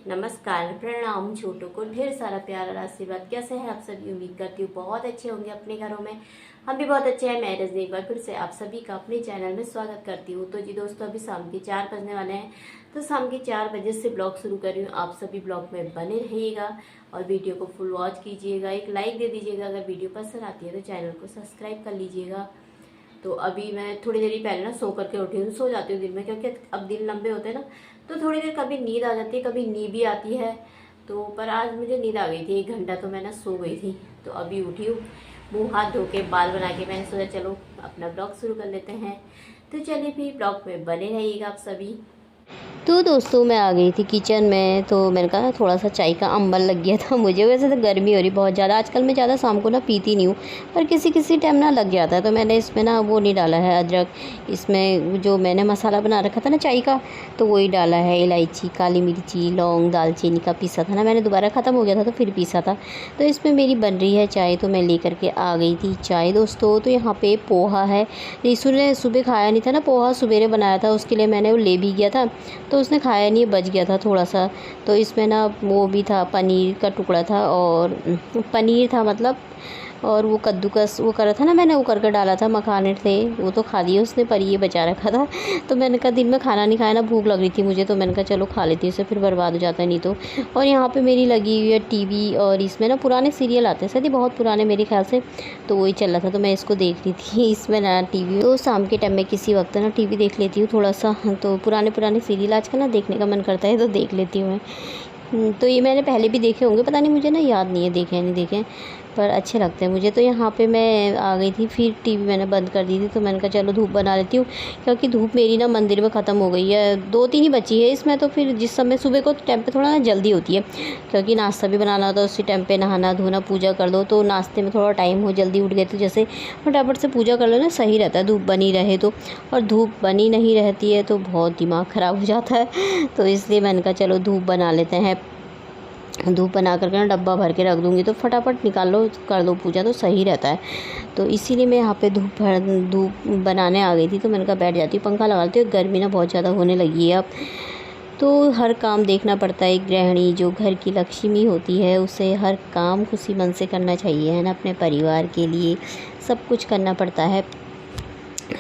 नमस्कार, प्रणाम। छोटों को ढेर सारा प्यार और आशीर्वाद। कैसे हैं आप सभी? उम्मीद करती हूँ बहुत अच्छे होंगे अपने घरों में। हम भी बहुत अच्छे हैं। मैं रजनी एक बार फिर से आप सभी का अपने चैनल में स्वागत करती हूँ। तो जी दोस्तों, अभी शाम के 4 बजने वाले हैं, तो शाम के 4 बजे से ब्लॉग शुरू कर रही हूँ। आप सभी ब्लॉग में बने रहिएगा और वीडियो को फुल वॉच कीजिएगा। एक लाइक दे दीजिएगा। अगर वीडियो पसंद आती है तो चैनल को सब्सक्राइब कर लीजिएगा। तो अभी मैं थोड़ी देर पहले ना सो करके उठी हूँ। सो जाती हूँ दिन में, क्योंकि अब दिन लंबे होते हैं ना, तो थोड़ी देर कभी नींद आ जाती है, कभी नींद भी आती है। तो पर आज मुझे नींद आ गई थी, 1 घंटा तो मैं ना सो गई थी। तो अभी उठी हूँ, मुंह हाथ धो के बाल बना के मैंने सोचा चलो अपना ब्लॉग शुरू कर लेते हैं। तो चलिए फिर ब्लॉग में बने रहिएगा आप सभी। तो दोस्तों, मैं आ गई थी किचन में। तो मैंने कहा थोड़ा सा चाय का अम्बल लग गया था मुझे। वैसे तो गर्मी हो रही बहुत ज़्यादा, आजकल मैं ज़्यादा शाम को ना पीती नहीं हूँ, पर किसी किसी टाइम ना लग जाता है। तो मैंने इसमें ना वो नहीं डाला है अदरक, इसमें जो मैंने मसाला बना रखा था ना चाय का, तो वही डाला है। इलायची, काली मिर्ची, लौंग, दालचीनी का पीसा था ना, मैंने दोबारा ख़त्म हो गया था तो फिर पीसा था। तो इसमें मेरी बन रही है चाय, तो मैं ले करके आ गई थी चाय दोस्तों। तो यहाँ पे पोहा है। रीसू ने सुबह खाया नहीं था ना, पोहा सुबेरे बनाया था, उसके लिए मैंने वो ले भी गया था, तो उसने खाया नहीं, बच गया था थोड़ा सा। तो इसमें ना वो भी था, पनीर का टुकड़ा था और पनीर था मतलब, और वो कद्दूकस वो करा था ना मैंने, वो करके डाला था। मखाने थे, वो तो खा लिए उसने, पर ये बचा रखा था। तो मैंने कहा दिन में खाना नहीं खाया ना, भूख लग रही थी मुझे, तो मैंने कहा चलो खा लेती हूँ, इसे फिर बर्बाद हो जाता है नहीं तो। और यहाँ पे मेरी लगी हुई है टीवी, और इसमें ना पुराने सीरियल आते हैं, शायद ये बहुत पुराने मेरे ख्याल से, तो वही चल रहा था, तो मैं इसको देख रही थी। इसमें ना टीवी, तो शाम के टाइम में किसी वक्त ना टीवी देख लेती हूँ थोड़ा सा। तो पुराने सीरियल आजकल ना देखने का मन करता है, तो देख लेती हूँ मैं। तो ये मैंने पहले भी देखे होंगे, पता नहीं, मुझे ना याद नहीं है देखे नहीं देखे, पर अच्छे लगते हैं मुझे। तो यहाँ पे मैं आ गई थी, फिर टीवी मैंने बंद कर दी थी। तो मैंने कहा चलो धूप बना लेती हूँ, क्योंकि धूप मेरी ना मंदिर में ख़त्म हो गई है, 2-3 ही बची है इसमें। तो फिर जिस समय सुबह को टाइम पे थोड़ा ना जल्दी होती है, क्योंकि नाश्ता भी बनाना होता है, उसी टाइम पे नहाना धोना पूजा कर दो, तो नाश्ते में थोड़ा टाइम हो, जल्दी उठ गए तो जैसे फटाफट से पूजा कर लो ना, सही रहता है धूप बनी रहे तो। और धूप बनी नहीं रहती है तो बहुत दिमाग ख़राब हो जाता है। तो इसलिए मैंने कहा चलो धूप बना लेते हैं। धूप बना करके ना डब्बा भर के रख दूँगी, तो फटाफट निकाल लो, कर दो पूजा, तो सही रहता है। तो इसीलिए मैं यहाँ पे धूप बनाने आ गई थी। तो मैंने कहा बैठ जाती हूँ, पंखा लगा लेती हूँ, गर्मी ना बहुत ज़्यादा होने लगी है अब। तो हर काम देखना पड़ता है। एक गृहिणी जो घर की लक्ष्मी होती है, उसे हर काम खुशी मन से करना चाहिए, है ना। अपने परिवार के लिए सब कुछ करना पड़ता है।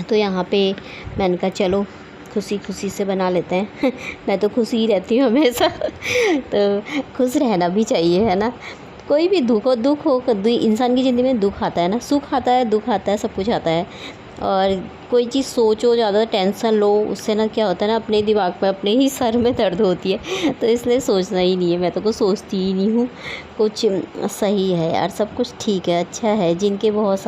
तो यहाँ पे मैंने कहा चलो खुशी खुशी से बना लेते हैं। मैं तो खुश ही रहती हूँ हमेशा। तो खुश रहना भी चाहिए, है ना। कोई भी दुख हो, इंसान की ज़िंदगी में दुख आता है ना, सुख आता है, दुख आता है, सब कुछ आता है। और कोई चीज़ सोचो, ज़्यादा टेंशन लो, उससे ना क्या होता है ना, अपने दिमाग में, अपने ही सर में दर्द होती है। तो इसलिए सोचना ही नहीं है, मैं तो कुछ सोचती ही नहीं हूँ। कुछ सही है यार, सब कुछ ठीक है, अच्छा है। जिनके बहुत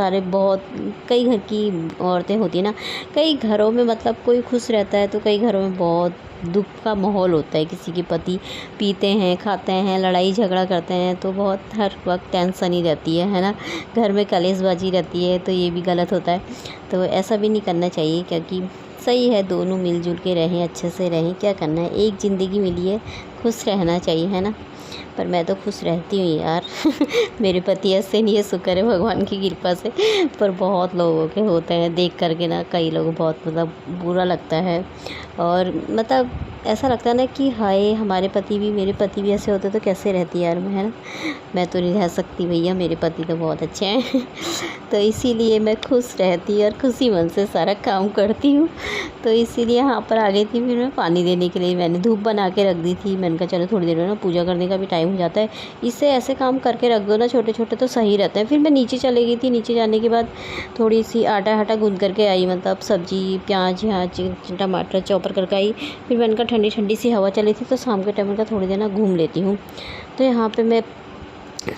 कई घर की औरतें होती है ना, कई घरों में मतलब कोई खुश रहता है, तो कई घरों में बहुत दुख का माहौल होता है। किसी के पति पीते हैं, खाते हैं, लड़ाई झगड़ा करते हैं, तो बहुत हर वक्त टेंशन ही रहती है ना। घर में कलेशबाजी रहती है, तो ये भी गलत होता है। तो ऐसा भी नहीं करना चाहिए, क्योंकि सही है दोनों मिलजुल के रहें, अच्छे से रहें। क्या करना है, एक ज़िंदगी मिली है, खुश रहना चाहिए, है ना। पर मैं तो खुश रहती हूँ यार। मेरे पति ऐसे नहीं है, शुक्र है भगवान की कृपा से। पर बहुत लोगों के होते हैं, देख करके ना कई लोग बहुत मतलब बुरा लगता है। और मतलब ऐसा लगता है ना कि हाय, हमारे पति भी, मेरे पति भी ऐसे होते तो कैसे रहती यार मैं, है ना। मैं तो नहीं रह सकती भैया, मेरे पति तो बहुत अच्छे हैं। तो इसीलिए मैं खुश रहती और खुशी मन से सारा काम करती हूँ। तो इसीलिए यहाँ पर आ गई थी। फिर मैं पानी देने के लिए मैंने धूप बना के रख दी थी। मैंने कहा चलो थोड़ी देर में ना पूजा करने का भी टाइम हो जाता है, इससे ऐसे काम करके रख दो ना छोटे छोटे, तो सही रहता है। फिर मैं नीचे चली गई थी। नीचे जाने के बाद थोड़ी सी आटा गूँध करके आई, मतलब सब्ज़ी, प्याज, यहाँ टमाटर चॉपर करके आई। फिर मैंने कहा ठंडी ठंडी सी हवा चली थी, तो शाम के टाइम का थोड़ी देर ना घूम लेती हूँ। तो यहाँ पे मैं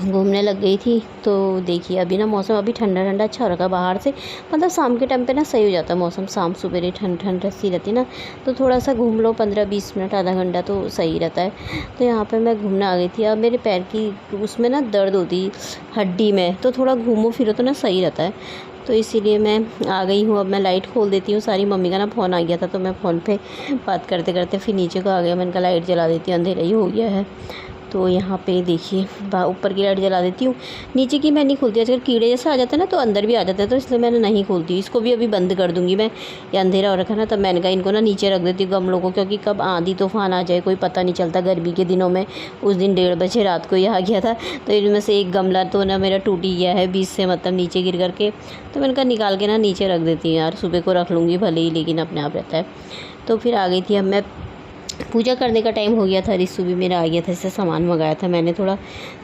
घूमने लग गई थी। तो देखिए अभी ना मौसम अभी ठंडा ठंडा अच्छा हो रखा बाहर से, मतलब शाम के टाइम पे ना सही हो जाता है मौसम। शाम सुबह ठंड ठंड सी रहती ना, तो थोड़ा सा घूम लो 15-20 मिनट, आधा घंटा, तो सही रहता है। तो यहाँ पे मैं घूमने आ गई थी। अब मेरे पैर की उसमें ना दर्द होती हड्डी में, तो थोड़ा घूमो फिरो तो ना सही रहता है। तो इसीलिए मैं आ गई हूँ। अब मैं लाइट खोल देती हूँ सारी। मम्मी का ना फ़ोन आ गया था, तो मैं फ़ोन पे बात करते करते फिर नीचे को आ गया। मैंने कहा लाइट जला देती हूँ, अंधेरा ही हो गया है। तो यहाँ पे देखिए ऊपर की लाइट जला देती हूँ, नीचे की मैं नहीं खोलती। आजकल कीड़े जैसे आ जाते हैं ना तो अंदर भी आ जाते हैं, तो इसलिए मैंने नहीं खोलती। इसको भी अभी बंद कर दूँगी मैं, ये अंधेरा हो रखा है ना, तब मैंने कहा इनको ना नीचे रख देती हूँ गमलों को, क्योंकि कब आंधी तूफान आ जाए कोई पता नहीं चलता। गर्मी के दिनों में उस दिन 1:30 बजे रात को ये आ गया था, तो इनमें से एक गमला तो ना मेरा टूट ही गया है बीच से, मतलब नीचे गिर करके। तो मैंने कहा निकाल के ना नीचे रख देती हूँ यार, सुबह को रख लूँगी भले ही, लेकिन अपने आप रहता है। तो फिर आ गई थी, अब मैं पूजा करने का टाइम हो गया था। रिसु भी मेरा आ गया था, इससे सामान मंगाया था मैंने थोड़ा,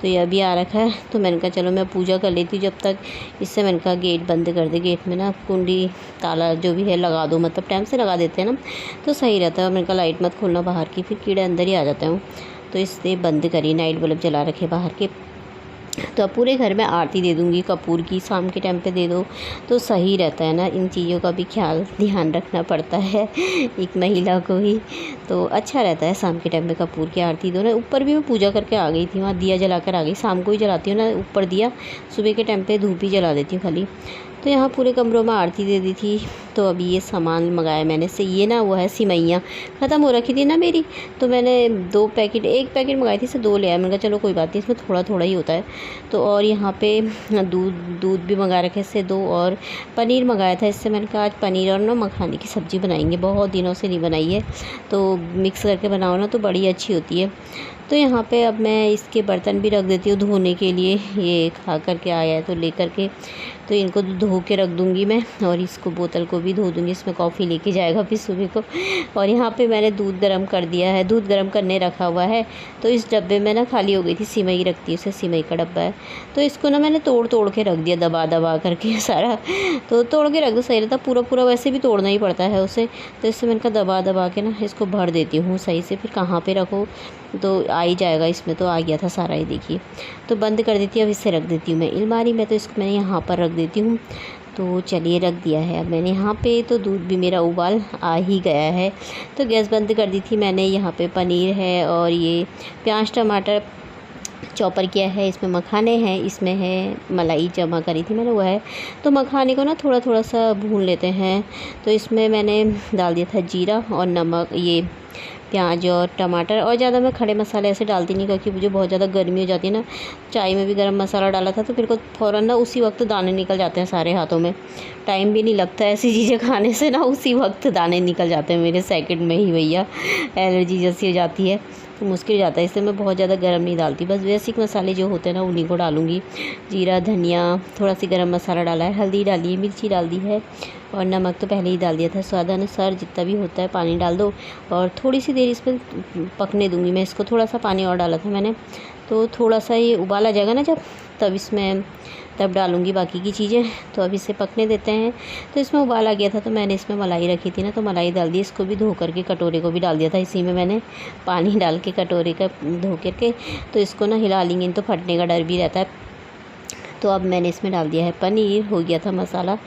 तो ये अभी आ रखा है। तो मैंने कहा चलो मैं पूजा कर लेती हूँ जब तक। इससे मैंने कहा गेट बंद कर दे, गेट में ना कुंडी ताला जो भी है लगा दो, मतलब टाइम से लगा देते हैं ना तो सही रहता है। मैंने कहा लाइट मत खोलना बाहर की, फिर कीड़े अंदर ही आ जाते हैं। तो इसलिए बंद करी, नाइट बल्ब जला रखे बाहर के। तो अब पूरे घर में आरती दे दूँगी कपूर की, शाम के टाइम पे दे दो तो सही रहता है ना। इन चीज़ों का भी ध्यान रखना पड़ता है एक महिला को ही, तो अच्छा रहता है शाम के टाइम पे कपूर की आरती दो ना। ऊपर भी मैं पूजा करके आ गई थी, वहाँ दिया जला कर आ गई। शाम को ही जलाती हूँ ना ऊपर दिया, सुबह के टाइम पे धूप ही जला देती हूँ खाली। तो यहाँ पूरे कमरों में आरती दे दी थी। तो अभी ये सामान मंगाया मैंने से, ये ना वो है सिमैयाँ ख़त्म हो रखी थी ना मेरी, तो मैंने 2 पैकेट, 1 पैकेट मंगाई थी, से 2 ले आया। मैंने कहा चलो कोई बात नहीं, इसमें थोड़ा थोड़ा ही होता है। तो और यहाँ पे दूध भी मंगा रखे इससे 2, और पनीर मंगाया था इससे। मैंने कहा आज पनीर और ना मखाने की सब्ज़ी बनाएंगे, बहुत दिनों से नहीं बनाई है, तो मिक्स करके बनाओ ना तो बड़ी अच्छी होती है। तो यहाँ पे अब मैं इसके बर्तन भी रख देती हूँ धोने के लिए, ये खा करके आया है तो लेकर के, तो इनको धो के रख दूँगी मैं, और इसको बोतल को भी धो दूँगी, इसमें कॉफ़ी लेके जाएगा फिर सुबह को। और यहाँ पे मैंने दूध गर्म कर दिया है, दूध गर्म करने रखा हुआ है। तो इस डब्बे में ना खाली हो गई थी, सिमई रखती है उसे, सिमई का डब्बा है, तो इसको ना मैंने तोड़ के रख दिया, दबा दबा करके सारा। तो तोड़ के रख दो सही रहता, पूरा वैसे भी तोड़ना ही पड़ता है उसे। तो इससे मैंने कहा दबा के ना इसको भर देती हूँ सही से, फिर कहाँ पर रखो तो आ ही जाएगा। इसमें तो आ गया था सारा ही, देखिए। तो बंद कर देती हूँ, अब इससे रख देती हूँ मैं अलमारी में, तो इसको मैंने यहाँ पर रख देती हूँ। तो चलिए रख दिया है अब मैंने यहाँ पे। तो दूध भी मेरा उबाल आ ही गया है, तो गैस बंद कर दी थी मैंने। यहाँ पे पनीर है, और ये प्याज टमाटर चॉपर किया है, इसमें मखाने हैं, इसमें है मलाई जमा करी थी मैंने वो है। तो मखाने को ना थोड़ा सा भून लेते हैं। तो इसमें मैंने डाल दिया था जीरा और नमक, ये प्याज और टमाटर, और ज़्यादा मैं खड़े मसाले ऐसे डालती नहीं, क्योंकि मुझे बहुत ज़्यादा गर्मी हो जाती है ना। चाय में भी गरम मसाला डाला था तो फिर को फ़ौरन ना उसी वक्त दाने निकल जाते हैं सारे हाथों में, टाइम भी नहीं लगता ऐसी चीज़ें खाने से ना, उसी वक्त दाने निकल जाते हैं मेरे सेकंड में ही भैया, एलर्जी जैसी हो जाती है तो मुश्किल हो जाता है। इसलिए मैं बहुत ज़्यादा गर्म नहीं डालती, बस बेसिक मसाले जो होते हैं ना उन्हीं को डालूँगी। जीरा धनिया, थोड़ा सी गरम मसाला डाला है, हल्दी डाली है, मिर्ची डाल दी है, और नमक तो पहले ही डाल दिया था। स्वादानुसार जितना भी होता है पानी डाल दो, और थोड़ी सी देर इसमें पकने दूँगी मैं इसको। थोड़ा सा पानी और डाला था मैंने, तो थोड़ा सा ये उबाल आ जाएगा ना जब, तब डालूँगी बाकी की चीज़ें। तो अब इसे पकने देते हैं। तो इसमें उबाल आ गया था, तो मैंने इसमें मलाई रखी थी ना, तो मलाई डाल दी। इसको भी धो करके कटोरे को भी डाल दिया था, इसी में मैंने पानी डाल के कटोरे का धो करके। तो इसको ना हिला लेंगे, तो फटने का डर भी रहता है। तो अब मैंने इसमें डाल दिया है पनीर, हो गया था मसाला,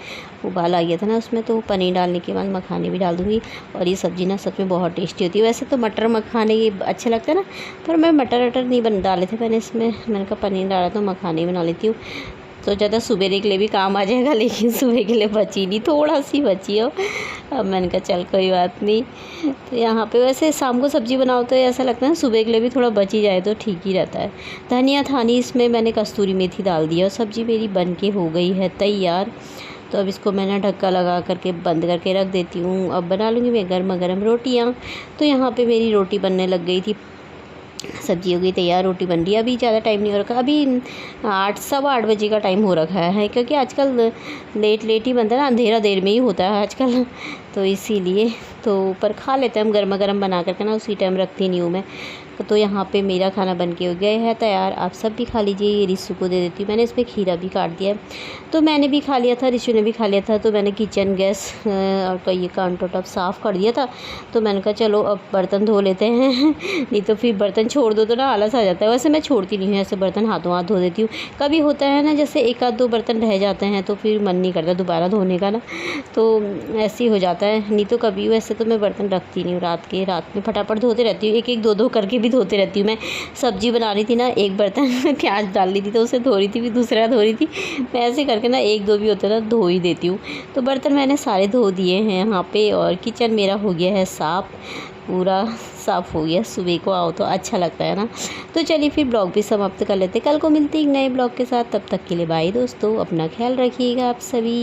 उबाल आ गया था ना उसमें। तो पनीर डालने के बाद मखाने भी डाल दूँगी, और ये सब्ज़ी ना सच में बहुत टेस्टी होती है। वैसे तो मटर मखाने ये अच्छे लगते हैं ना, पर मैं मटर नहीं डाले थे मैंने इसमें। मैंने कहा पनीर डाला तो मखाने बना लेती हूँ, तो ज़्यादा सुबह के लिए भी काम आ जाएगा, लेकिन सुबह के लिए बची नहीं, थोड़ा सी बची हो। अब मैंने कहा चल कोई बात नहीं। तो यहाँ पे वैसे शाम को सब्ज़ी बनाओ तो ऐसा लगता है सुबह के लिए भी थोड़ा बची जाए तो ठीक ही रहता है। धनिया था नहीं इसमें, मैंने कस्तूरी मेथी डाल दिया, और सब्ज़ी मेरी बन के हो गई है तैयार। तो अब इसको मैंने ढक्का लगा करके बंद करके रख देती हूँ। अब बना लूँगी मैं गर्मा गर्म रोटियाँ। तो यहाँ पर मेरी रोटी बनने लग गई थी, सब्जी हो गई तैयार, रोटी बन रही है। अभी ज़्यादा टाइम नहीं हो रखा, अभी 8 सवा 8 बजे का टाइम हो रखा है, क्योंकि आजकल लेट ही बनता है ना, अंधेरा देर में ही होता है आजकल, तो इसीलिए। तो पर खा लेते हैं हम गर्मा गर्म बना करके ना, उसी टाइम रखती नहीं हूँ मैं। तो यहाँ पे मेरा खाना बन के हो गया है तैयार, आप सब भी खा लीजिए। ये रिशु को दे देती हूँ, मैंने इसमें खीरा भी काट दिया है। तो मैंने भी खा लिया था, रिशु ने भी खा लिया था। तो मैंने किचन गैस और ये काउंटर टॉप साफ़ कर दिया था। तो मैंने कहा चलो अब बर्तन धो लेते हैं नहीं तो फिर बर्तन छोड़ दो तो ना आलस आ जाता है। वैसे मैं छोड़ती नहीं हूँ ऐसे बर्तन, हाथों हाथ धो देती हूँ। कभी होता है ना जैसे 1 आध 2 बर्तन रह जाते हैं, तो फिर मन नहीं करता दोबारा धोने का ना, तो ऐसे ही हो जाता है। नहीं तो कभी वैसे तो मैं बर्तन रखती नहीं हूँ, रात में फटाफट धोते रहती हूँ, 1 2 करके भी धोते रहती हूँ। मैं सब्जी बना रही थी ना, एक बर्तन में प्याज डाल ली थी तो उसे धो रही थी, फिर दूसरा धो रही थी। मैं ऐसे करके ना 1 2 भी होते ना धो ही देती हूँ। तो बर्तन मैंने सारे धो दिए हैं यहाँ पे, और किचन मेरा हो गया है साफ़। पूरा साफ़ हो गया। सुबह को आओ तो अच्छा लगता है ना। तो चलिए फिर ब्लॉग भी समाप्त कर लेते हैं। कल को मिलते हैं एक नए ब्लॉग के साथ। तब तक के लिए बाय दोस्तों, अपना ख्याल रखिएगा आप सभी।